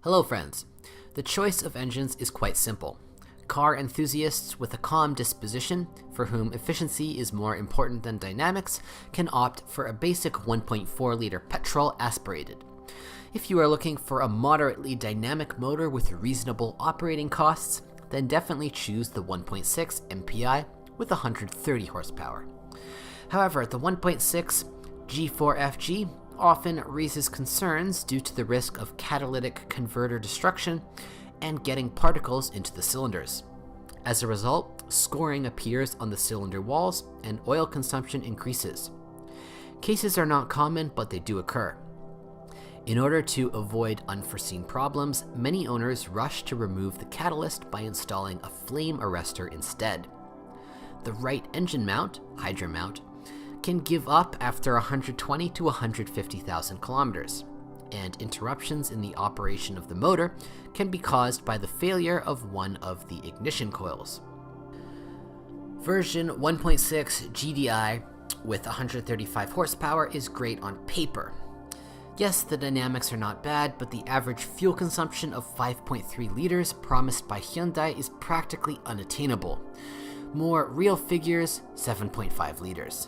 Hello friends. The choice of engines is quite simple. Car enthusiasts with a calm disposition, for whom efficiency is more important than dynamics, can opt for a basic 1.4-liter petrol aspirated. If you are looking for a moderately dynamic motor with reasonable operating costs, then definitely choose the 1.6 MPI with 130 horsepower. However, the 1.6 G4FG often raises concerns due to the risk of catalytic converter destruction and getting particles into the cylinders. As a result, scoring appears on the cylinder walls and oil consumption increases. Cases are not common, but they do occur. In order to avoid unforeseen problems, many owners rush to remove the catalyst by installing a flame arrestor instead. The right engine mount, Hydra mount, can give up after 120 to 150,000 kilometers, and interruptions in the operation of the motor can be caused by the failure of one of the ignition coils. Version 1.6 GDI with 135 horsepower is great on paper. Yes, the dynamics are not bad, but the average fuel consumption of 5.3 liters promised by Hyundai is practically unattainable. More real figures, 7.5 liters.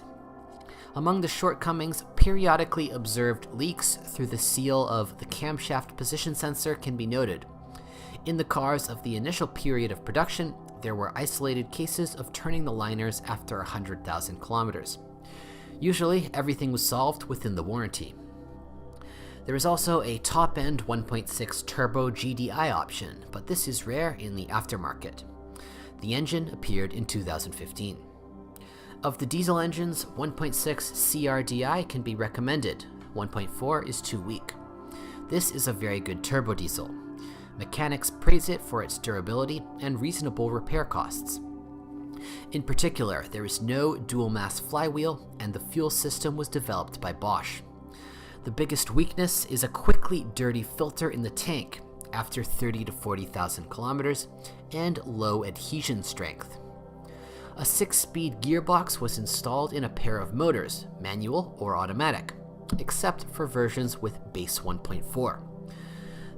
Among the shortcomings, periodically observed leaks through the seal of the camshaft position sensor can be noted. In the cars of the initial period of production, there were isolated cases of turning the liners after 100,000 kilometers. Usually, everything was solved within the warranty. There is also a top-end 1.6 turbo GDI option, but this is rare in the aftermarket. The engine appeared in 2015. Of the diesel engines, 1.6 CRDI can be recommended. 1.4 is too weak. This is a very good turbo diesel. Mechanics praise it for its durability and reasonable repair costs. In particular, there is no dual-mass flywheel, and the fuel system was developed by Bosch. The biggest weakness is a quickly dirty filter in the tank after 30 to 40,000 kilometers and low adhesion strength. A 6-speed gearbox was installed in a pair of motors, manual or automatic, except for versions with base 1.4.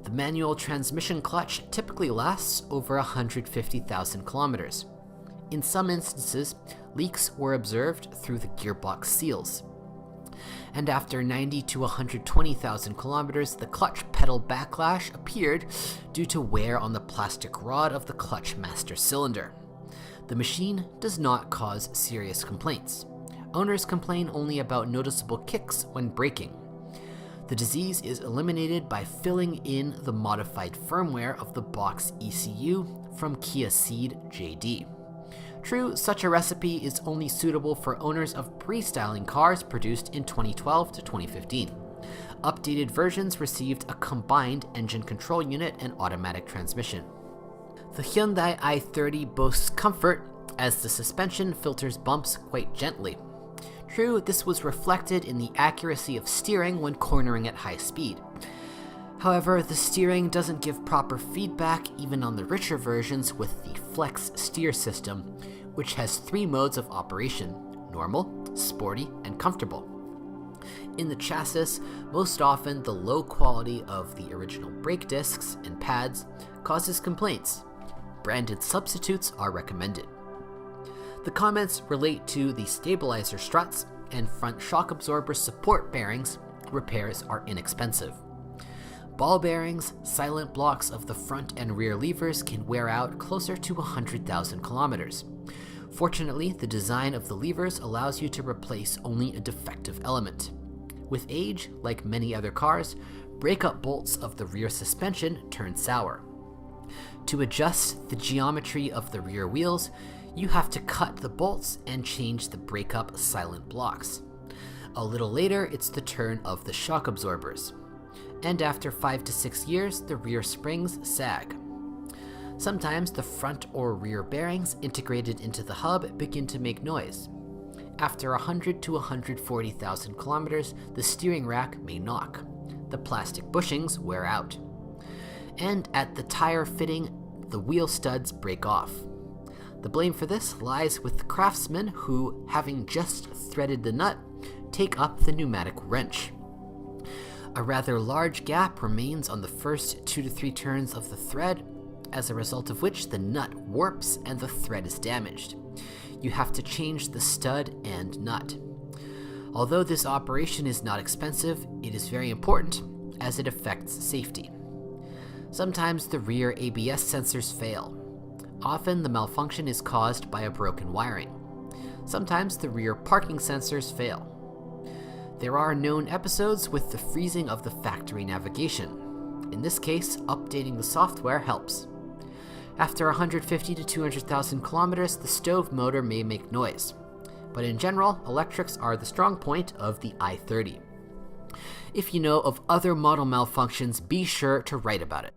The manual transmission clutch typically lasts over 150,000 kilometers. In some instances, leaks were observed through the gearbox seals. And after 90 to 120,000 kilometers, the clutch pedal backlash appeared due to wear on the plastic rod of the clutch master cylinder. The machine does not cause serious complaints. Owners complain only about noticeable kicks when braking. The disease is eliminated by filling in the modified firmware of the box ECU from Kia Ceed JD. True, such a recipe is only suitable for owners of pre-styling cars produced in 2012 to 2015. Updated versions received a combined engine control unit and automatic transmission. The Hyundai i30 boasts comfort, as the suspension filters bumps quite gently. True, this was reflected in the accuracy of steering when cornering at high speed. However, the steering doesn't give proper feedback even on the richer versions with the Flex Steer system, which has 3 modes of operation: normal, sporty, and comfortable. In the chassis, most often the low quality of the original brake discs and pads causes complaints. Branded substitutes are recommended. The comments relate to the stabilizer struts and front shock absorber support bearings. Repairs are inexpensive. Ball bearings, silent blocks of the front and rear levers can wear out closer to 100,000 kilometers. Fortunately, the design of the levers allows you to replace only a defective element. With age, like many other cars, breakup bolts of the rear suspension turn sour. To adjust the geometry of the rear wheels, you have to cut the bolts and change the breakup silent blocks. A little later, it's the turn of the shock absorbers. And after 5 to 6 years, the rear springs sag. Sometimes the front or rear bearings integrated into the hub begin to make noise. After 100 to 140,000 kilometers, the steering rack may knock. The plastic bushings wear out. And at the tire fitting, the wheel studs break off. The blame for this lies with the craftsmen who, having just threaded the nut, take up the pneumatic wrench. A rather large gap remains on the first 2 to 3 turns of the thread, as a result of which the nut warps and the thread is damaged. You have to change the stud and nut. Although this operation is not expensive, it is very important as it affects safety. Sometimes the rear ABS sensors fail. Often the malfunction is caused by a broken wiring. Sometimes the rear parking sensors fail. There are known episodes with the freezing of the factory navigation. In this case, updating the software helps. After 150 to 200,000 kilometers, the stove motor may make noise. But in general, electrics are the strong point of the i30. If you know of other model malfunctions, be sure to write about it.